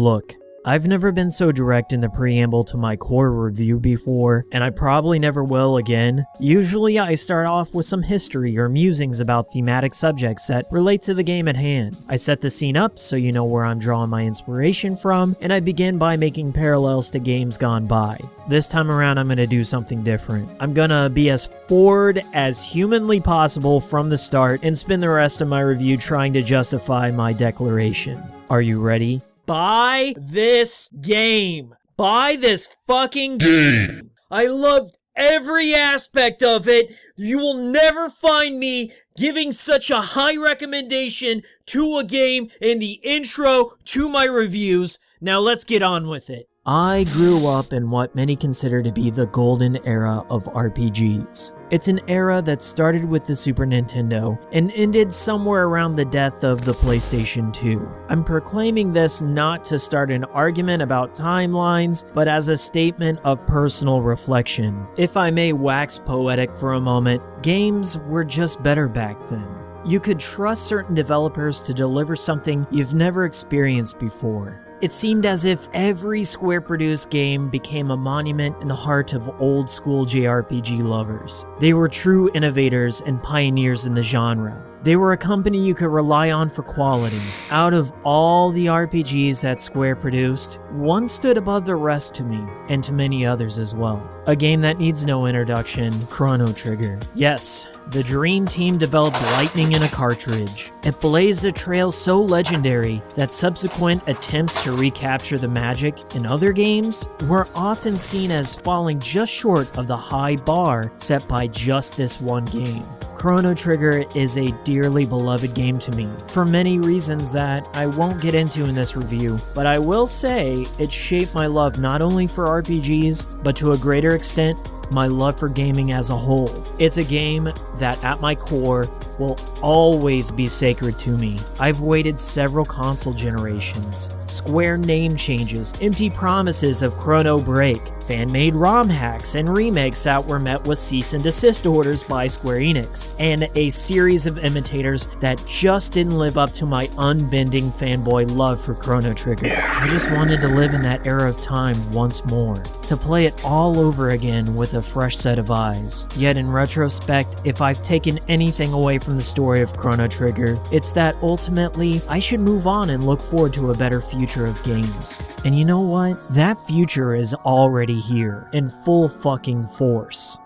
Look, I've never been so direct in the preamble to my core review before, and I probably never will again. Usually I start off with some history or musings about thematic subjects that relate to the game at hand. I set the scene up so you know where I'm drawing my inspiration from, and I begin by making parallels to games gone by. This time around I'm gonna do something different. I'm gonna be as forward as humanly possible from the start and spend the rest of my review trying to justify my declaration. Are you ready? Buy this game. Buy this fucking game. I loved every aspect of it. You will never find me giving such a high recommendation to a game in the intro to my reviews. Now let's get on with it. I grew up in what many consider to be the golden era of RPGs. It's an era that started with the Super Nintendo and ended somewhere around the death of the PlayStation 2. I'm proclaiming this not to start an argument about timelines, but as a statement of personal reflection. If I may wax poetic for a moment, games were just better back then. You could trust certain developers to deliver something you've never experienced before. It seemed as if every Square-produced game became a monument in the heart of old-school JRPG lovers. They were true innovators and pioneers in the genre. They were a company you could rely on for quality. Out of all the RPGs that Square produced, one stood above the rest to me, and to many others as well. A game that needs no introduction, Chrono Trigger. Yes, the Dream Team developed lightning in a cartridge. It blazed a trail so legendary that subsequent attempts to recapture the magic in other games were often seen as falling just short of the high bar set by just this one game. Chrono Trigger is a dearly beloved game to me, for many reasons that I won't get into in this review, but I will say it shaped my love not only for RPGs, but to a greater extent, my love for gaming as a whole. It's a game that, at my core, will always be sacred to me. I've waited several console generations, Square name changes, empty promises of Chrono Break, fan-made ROM hacks and remakes that were met with cease and desist orders by Square-Enix, and a series of imitators that just didn't live up to my unbending fanboy love for Chrono Trigger. I just wanted to live in that era of time once more, to play it all over again with a fresh set of eyes. Yet in retrospect, if I've taken anything away from the story of Chrono Trigger, it's that ultimately I should move on and look forward to a better future of games. And you know what? That future is already here, in full fucking force.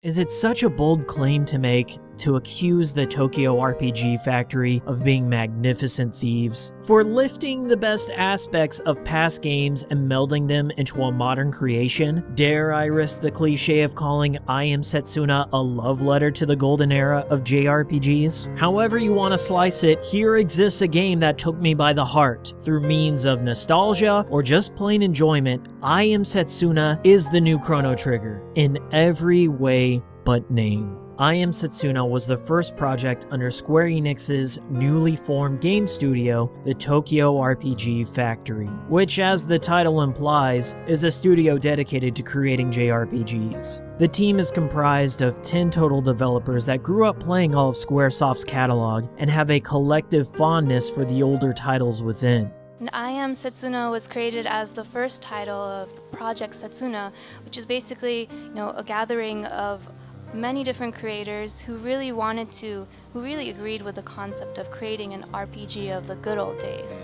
Is it such a bold claim to make to accuse the Tokyo RPG Factory of being magnificent thieves for lifting the best aspects of past games and melding them into a modern creation? Dare I risk the cliche of calling I Am Setsuna a love letter to the golden era of JRPGs? However you want to slice it, here exists a game that took me by the heart. Through means of nostalgia or just plain enjoyment, I Am Setsuna is the new Chrono Trigger, in every way but name. I Am Setsuna was the first project under Square-Enix's newly formed game studio, the Tokyo RPG Factory, which, as the title implies, is a studio dedicated to creating JRPGs. The team is comprised of 10 total developers that grew up playing all of Squaresoft's catalog and have a collective fondness for the older titles within. I Am Setsuna was created as the first title of Project Setsuna, which is basically, a gathering of many different creators who really agreed with the concept of creating an RPG of the good old days.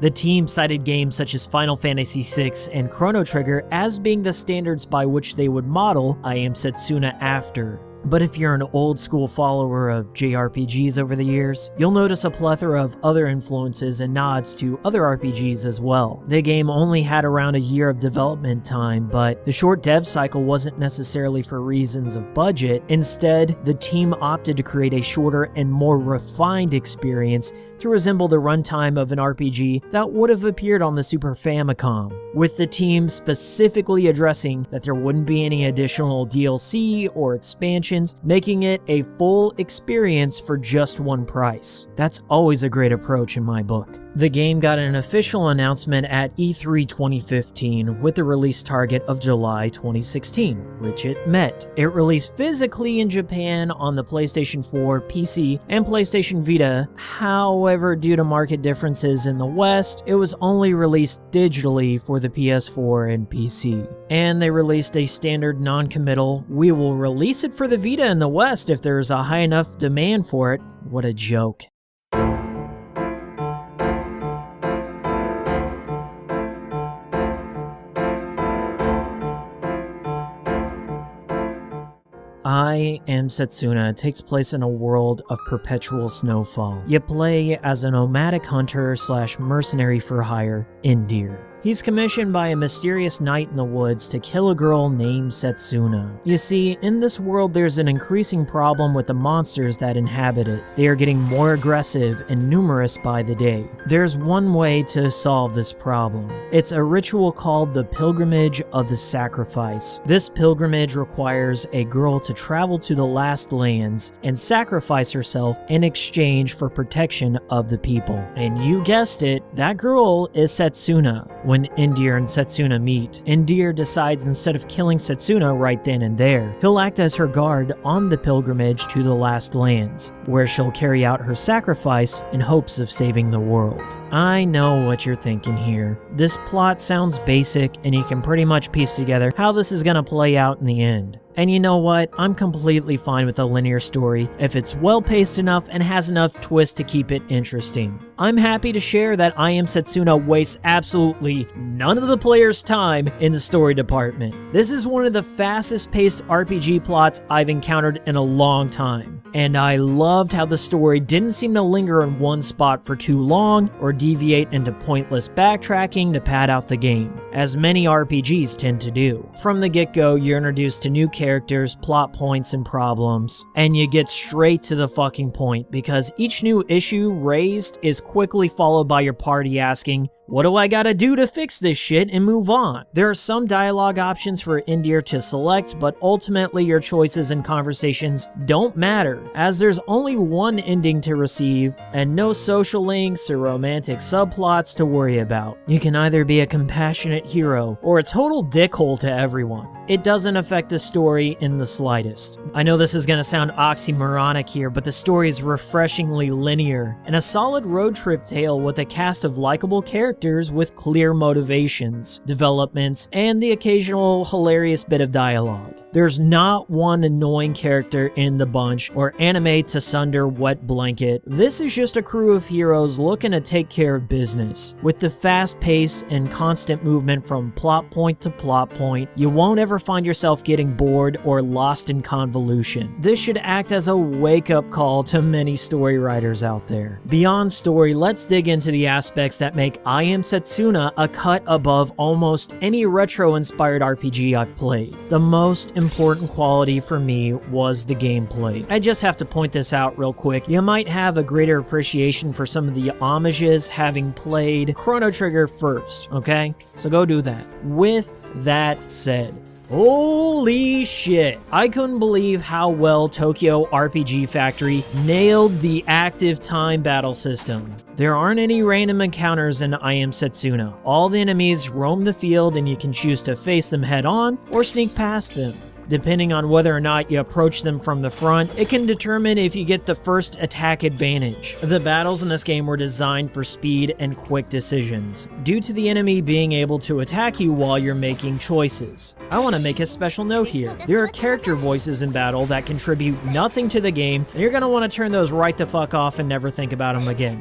The team cited games such as Final Fantasy VI and Chrono Trigger as being the standards by which they would model I Am Setsuna after. But if you're an old school follower of JRPGs over the years, you'll notice a plethora of other influences and nods to other RPGs as well. The game only had around a year of development time, but the short dev cycle wasn't necessarily for reasons of budget. Instead, the team opted to create a shorter and more refined experience to resemble the runtime of an RPG that would have appeared on the Super Famicom, with the team specifically addressing that there wouldn't be any additional DLC or expansions, making it a full experience for just one price. That's always a great approach in my book. The game got an official announcement at E3 2015 with the release target of July 2016, which it met. It released physically in Japan on the PlayStation 4, PC, and PlayStation Vita. However, due to market differences in the West, it was only released digitally for the PS4 and PC. And they released a standard non-committal, "We will release it for the Vita in the West if there's a high enough demand for it." What a joke. I Am Setsuna takes place in a world of perpetual snowfall. You play as a nomadic hunter / mercenary for hire, Indir. He's commissioned by a mysterious knight in the woods to kill a girl named Setsuna. You see, in this world there's an increasing problem with the monsters that inhabit it. They are getting more aggressive and numerous by the day. There's one way to solve this problem. It's a ritual called the Pilgrimage of the Sacrifice. This pilgrimage requires a girl to travel to the last lands and sacrifice herself in exchange for protection of the people. And you guessed it, that girl is Setsuna. When Indir and Setsuna meet, Indir decides instead of killing Setsuna right then and there, he'll act as her guard on the pilgrimage to the last lands, where she'll carry out her sacrifice in hopes of saving the world. I know what you're thinking here. This plot sounds basic, and you can pretty much piece together how this is gonna play out in the end. And you know what? I'm completely fine with a linear story if it's well paced enough and has enough twists to keep it interesting. I'm happy to share that I Am Setsuna wastes absolutely none of the player's time in the story department. This is one of the fastest paced RPG plots I've encountered in a long time. And I loved how the story didn't seem to linger in one spot for too long or deviate into pointless backtracking to pad out the game, as many RPGs tend to do. From the get-go, you're introduced to new characters, plot points, and problems, and you get straight to the fucking point because each new issue raised is quickly followed by your party asking, "What do I gotta do to fix this shit and move on?" There are some dialogue options for Indir to select, but ultimately your choices and conversations don't matter, as there's only one ending to receive and no social links or romantic subplots to worry about. You can either be a compassionate hero or a total dickhole to everyone. It doesn't affect the story in the slightest. I know this is gonna sound oxymoronic here, but the story is refreshingly linear and a solid road trip tale with a cast of likable characters with clear motivations, developments, and the occasional hilarious bit of dialogue. There's not one annoying character in the bunch or anime to sunder wet blanket. This is just a crew of heroes looking to take care of business. With the fast pace and constant movement from plot point to plot point, you won't ever find yourself getting bored or lost in convolution. This should act as a wake-up call to many story writers out there. Beyond story, let's dig into the aspects that make I Am Setsuna a cut above almost any retro-inspired RPG I've played. The most important quality for me was the gameplay. I just have to point this out real quick. You might have a greater appreciation for some of the homages having played Chrono Trigger first, okay? So go do that. With that said, holy shit, I couldn't believe how well Tokyo RPG Factory nailed the active time battle system. There aren't any random encounters in I Am Setsuna. All the enemies roam the field and you can choose to face them head on or sneak past them. Depending on whether or not you approach them from the front, it can determine if you get the first attack advantage. The battles in this game were designed for speed and quick decisions, due to the enemy being able to attack you while you're making choices. I want to make a special note here. There are character voices in battle that contribute nothing to the game, and you're going to want to turn those right the fuck off and never think about them again.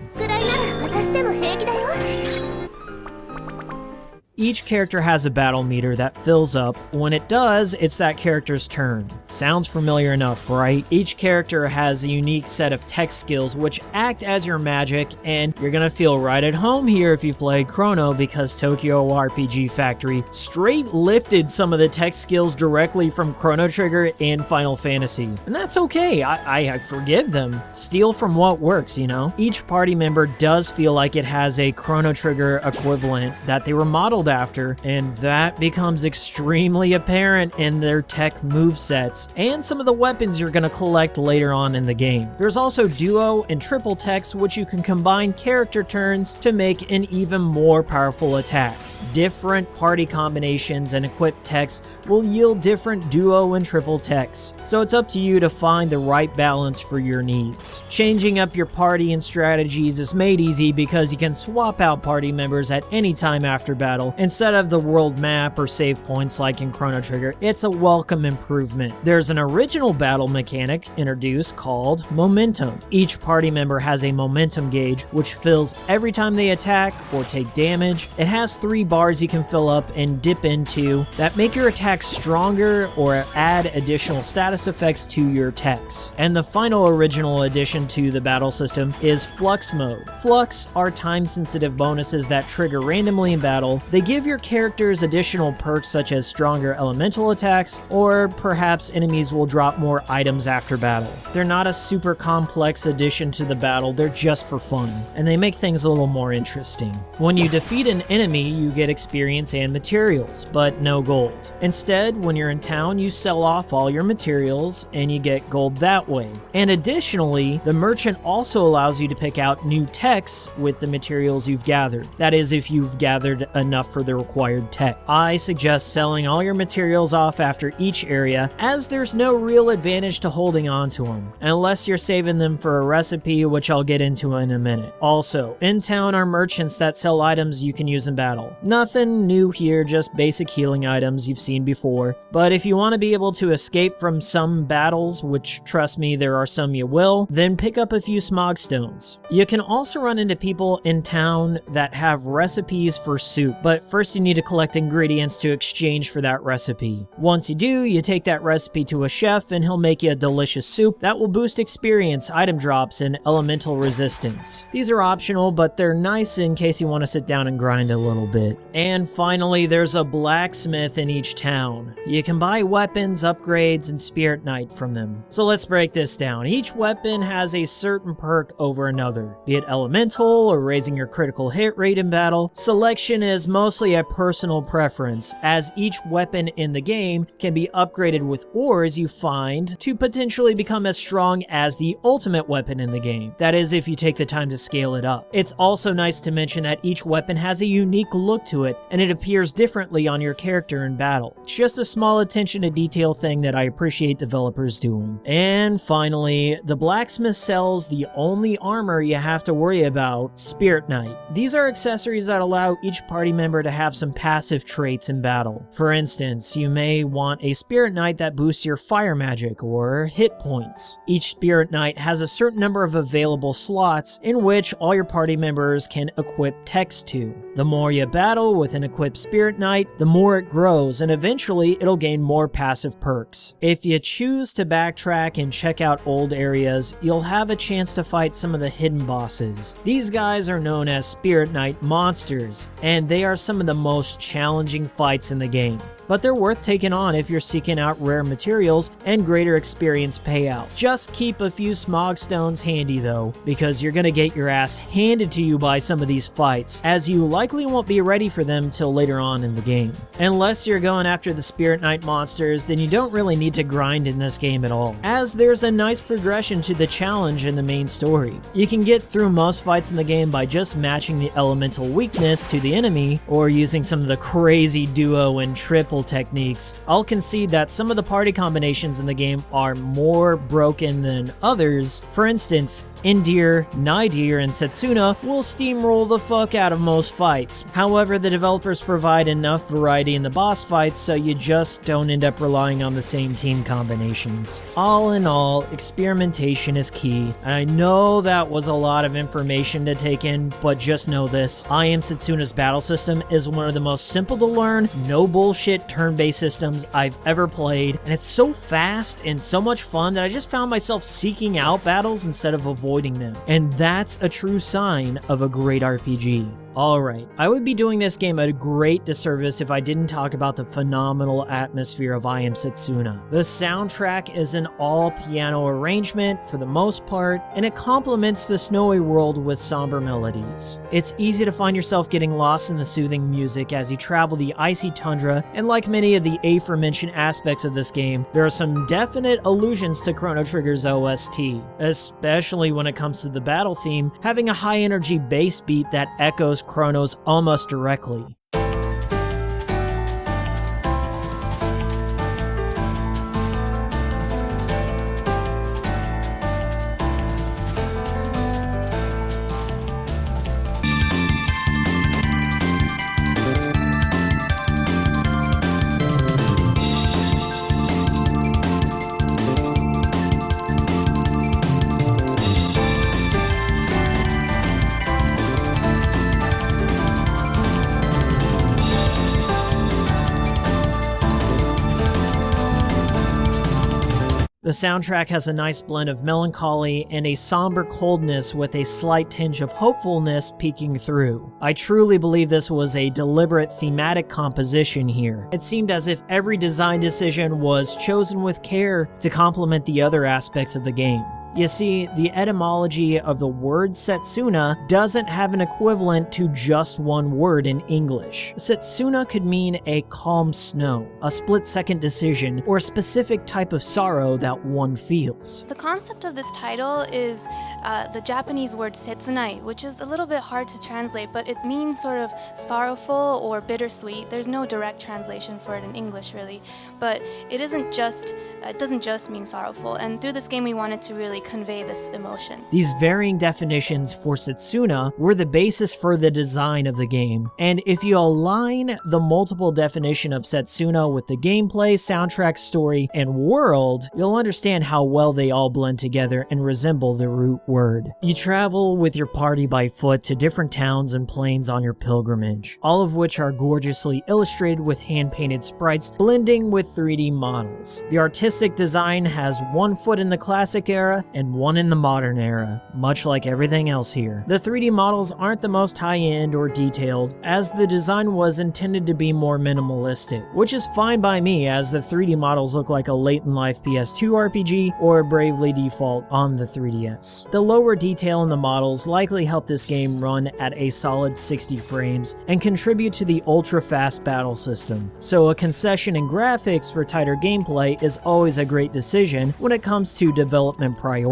Each character has a battle meter that fills up. When it does, it's that character's turn. Sounds familiar enough, right? Each character has a unique set of tech skills which act as your magic, and you're gonna feel right at home here if you've played Chrono, because Tokyo RPG Factory straight lifted some of the tech skills directly from Chrono Trigger and Final Fantasy. And that's okay, I forgive them. Steal from what works, you know? Each party member does feel like it has a Chrono Trigger equivalent that they were modeled after, and that becomes extremely apparent in their tech movesets and some of the weapons you're going to collect later on in the game. There's also duo and triple techs, which you can combine character turns to make an even more powerful attack. Different party combinations and equipped techs will yield different duo and triple techs, so it's up to you to find the right balance for your needs. Changing up your party and strategies is made easy because you can swap out party members at any time after battle instead of the world map or save points like in Chrono Trigger. It's a welcome improvement. There's an original battle mechanic introduced called Momentum. Each party member has a momentum gauge which fills every time they attack or take damage. It has 3 bars you can fill up and dip into that make your attacks stronger or add additional status effects to your techs. And the final original addition to the battle system is Flux mode. Flux are time-sensitive bonuses that trigger randomly in battle. They give your characters additional perks such as stronger elemental attacks, or perhaps enemies will drop more items after battle. They're not a super complex addition to the battle, they're just for fun, and they make things a little more interesting. When you defeat an enemy, you get experience and materials, but no gold. Instead, when you're in town, you sell off all your materials and you get gold that way. And additionally, the merchant also allows you to pick out new techs with the materials you've gathered. That is, if you've gathered enough for the required tech. I suggest selling all your materials off after each area, as there's no real advantage to holding on to them, unless you're saving them for a recipe, which I'll get into in a minute. Also, in town are merchants that sell items you can use in battle. Nothing new here, just basic healing items you've seen before. But if you want to be able to escape from some battles, which trust me, there are some you will, then pick up a few smog stones. You can also run into people in town that have recipes for soup, but first you need to collect ingredients to exchange for that recipe. Once you do, you take that recipe to a chef and he'll make you a delicious soup that will boost experience, item drops, and elemental resistance. These are optional, but they're nice in case you want to sit down and grind a little bit. And finally, there's a blacksmith in each town. You can buy weapons, upgrades, and spirit knight from them. So let's break this down. Each weapon has a certain perk over another, be it elemental or raising your critical hit rate in battle. Selection is mostly a personal preference, as each weapon in the game can be upgraded with ores you find to potentially become as strong as the ultimate weapon in the game. That is, if you take the time to scale it up. It's also nice to mention that each weapon has a unique look to it, and it appears differently on your character in battle. It's just a small attention to detail thing that I appreciate developers doing. And finally, the blacksmith sells the only armor you have to worry about, Spirit Knight. These are accessories that allow each party member to have some passive traits in battle. For instance, you may want a Spirit Knight that boosts your fire magic or hit points. Each Spirit Knight has a certain number of available slots in which all your party members can equip techs to. The more you battle with an equipped Spirit Knight, the more it grows, and eventually it'll gain more passive perks. If you choose to backtrack and check out old areas, you'll have a chance to fight some of the hidden bosses. These guys are known as Spirit Knight monsters, and they are some of the most challenging fights in the game. But they're worth taking on if you're seeking out rare materials and greater experience payout. Just keep a few smog stones handy though, because you're gonna get your ass handed to you by some of these fights, as you likely won't be ready for them till later on in the game. Unless you're going after the Spirit Knight monsters, then you don't really need to grind in this game at all, as there's a nice progression to the challenge in the main story. You can get through most fights in the game by just matching the elemental weakness to the enemy, or using some of the crazy duo and triple techniques. I'll concede that some of the party combinations in the game are more broken than others. For instance, Indir, Nydir, and Setsuna will steamroll the fuck out of most fights. However, the developers provide enough variety in the boss fights so you just don't end up relying on the same team combinations. All in all, experimentation is key, and I know that was a lot of information to take in, but just know this: I Am Setsuna's battle system is one of the most simple to learn, no bullshit turn-based systems I've ever played, and it's so fast and so much fun that I just found myself seeking out battles instead of avoiding them. And that's a true sign of a great RPG. Alright, I would be doing this game a great disservice if I didn't talk about the phenomenal atmosphere of I Am Setsuna. The soundtrack is an all-piano arrangement for the most part, and it complements the snowy world with somber melodies. It's easy to find yourself getting lost in the soothing music as you travel the icy tundra, and like many of the aforementioned aspects of this game, there are some definite allusions to Chrono Trigger's OST, especially when it comes to the battle theme, having a high-energy bass beat that echoes Chrono's almost directly. The soundtrack has a nice blend of melancholy and a somber coldness with a slight tinge of hopefulness peeking through. I truly believe this was a deliberate thematic composition here. It seemed as if every design decision was chosen with care to complement the other aspects of the game. You see, the etymology of the word Setsuna doesn't have an equivalent to just one word in English. Setsuna could mean a calm snow, a split-second decision, or a specific type of sorrow that one feels. The concept of this title is the Japanese word setsunai, which is a little bit hard to translate, but it means sort of sorrowful or bittersweet. There's no direct translation for it in English, really, but it doesn't just mean sorrowful, and through this game we wanted to really convey this emotion. These varying definitions for Setsuna were the basis for the design of the game, and if you align the multiple definition of Setsuna with the gameplay, soundtrack, story, and world, you'll understand how well they all blend together and resemble the root word. You travel with your party by foot to different towns and plains on your pilgrimage, all of which are gorgeously illustrated with hand-painted sprites blending with 3D models. The artistic design has one foot in the classic era and one in the modern era, much like everything else here. The 3D models aren't the most high-end or detailed, as the design was intended to be more minimalistic, which is fine by me as the 3D models look like a late-in-life PS2 RPG or Bravely Default on the 3DS. The lower detail in the models likely help this game run at a solid 60 frames and contribute to the ultra-fast battle system, so a concession in graphics for tighter gameplay is always a great decision when it comes to development priorities.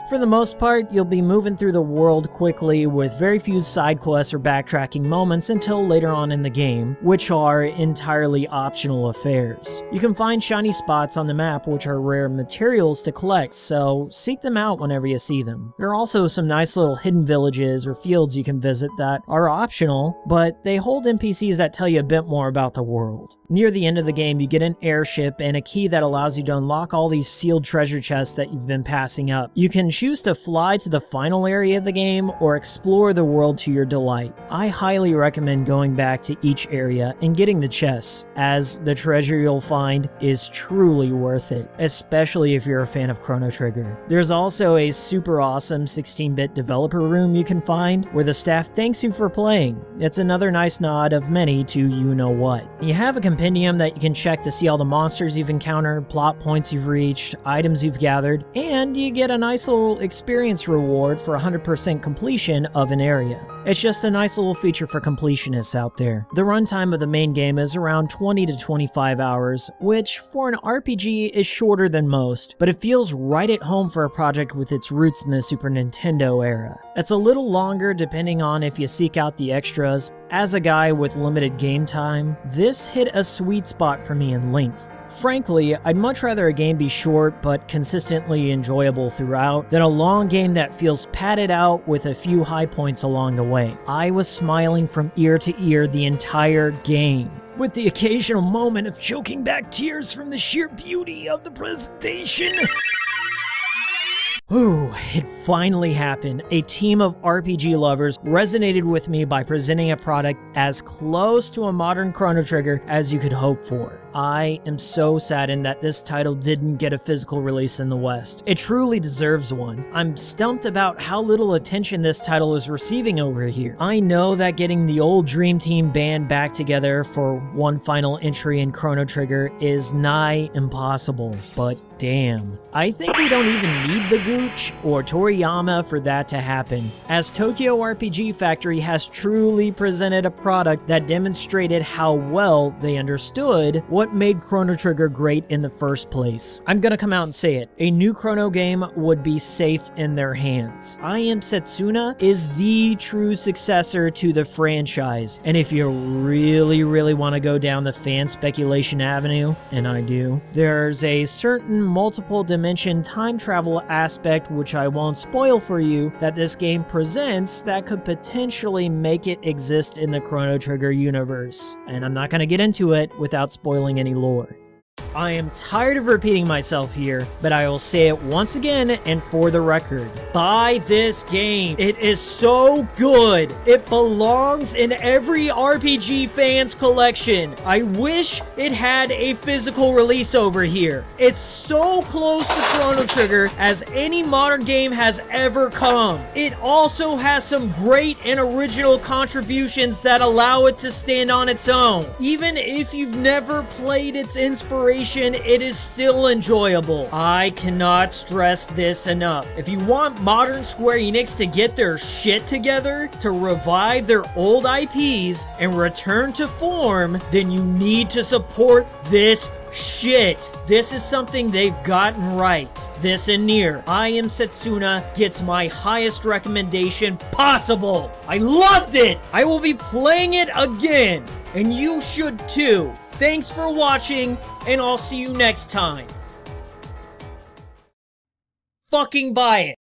For the most part, you'll be moving through the world quickly with very few side quests or backtracking moments until later on in the game, which are entirely optional affairs. You can find shiny spots on the map which are rare materials to collect, so seek them out whenever you see them. There are also some nice little hidden villages or fields you can visit that are optional, but they hold NPCs that tell you a bit more about the world. Near the end of the game, you get an airship and a key that allows you to unlock all these sealed treasure chests that you've been passing up. You can choose to fly to the final area of the game or explore the world to your delight. I highly recommend going back to each area and getting the chests, as the treasure you'll find is truly worth it, especially if you're a fan of Chrono Trigger. There's also a super awesome 16-bit developer room you can find where the staff thanks you for playing. It's another nice nod of many to you-know-what. You have a compendium that you can check to see all the monsters you've encountered, plot points you've reached, items you've gathered, and you get a nice little experience reward for 100% completion of an area. It's just a nice little feature for completionists out there. The runtime of the main game is around 20 to 25 hours, which for an RPG is shorter than most, but it feels right at home for a project with its roots in the Super Nintendo era. It's a little longer depending on if you seek out the extras. As a guy with limited game time, this hit a sweet spot for me in length. Frankly, I'd much rather a game be short but consistently enjoyable throughout than a long game that feels padded out with a few high points along the way. I was smiling from ear to ear the entire game, with the occasional moment of choking back tears from the sheer beauty of the presentation. Ooh, it finally happened. A team of RPG lovers resonated with me by presenting a product as close to a modern Chrono Trigger as you could hope for. I am so saddened that this title didn't get a physical release in the West. It truly deserves one. I'm stumped about how little attention this title is receiving over here. I know that getting the old Dream Team band back together for one final entry in Chrono Trigger is nigh impossible, but damn. I think we don't even need the Gooch or Toriyama for that to happen, as Tokyo RPG Factory has truly presented a product that demonstrated how well they understood what made Chrono Trigger great in the first place. I'm gonna come out and say it, a new Chrono game would be safe in their hands. I Am Setsuna is the true successor to the franchise, and if you really want to go down the fan speculation avenue, and I do, there's a certain multiple dimension time travel aspect, which I won't spoil for you, that this game presents that could potentially make it exist in the Chrono Trigger universe. And I'm not going to get into it without spoiling any lore. I am tired of repeating myself here, but I will say it once again and for the record. Buy this game. It is so good. It belongs in every RPG fan's collection. I wish it had a physical release over here. It's so close to Chrono Trigger as any modern game has ever come. It also has some great and original contributions that allow it to stand on its own. Even if you've never played its inspiration, it is still enjoyable. I cannot stress this enough. If you want modern Square-Enix to get their shit together, to revive their old IPs and return to form, then you need to support this shit. This is something they've gotten right. This and Nier, I Am Setsuna gets my highest recommendation possible. I loved it. I will be playing it again, and you should too. Thanks for watching, and I'll see you next time. Fucking buy it.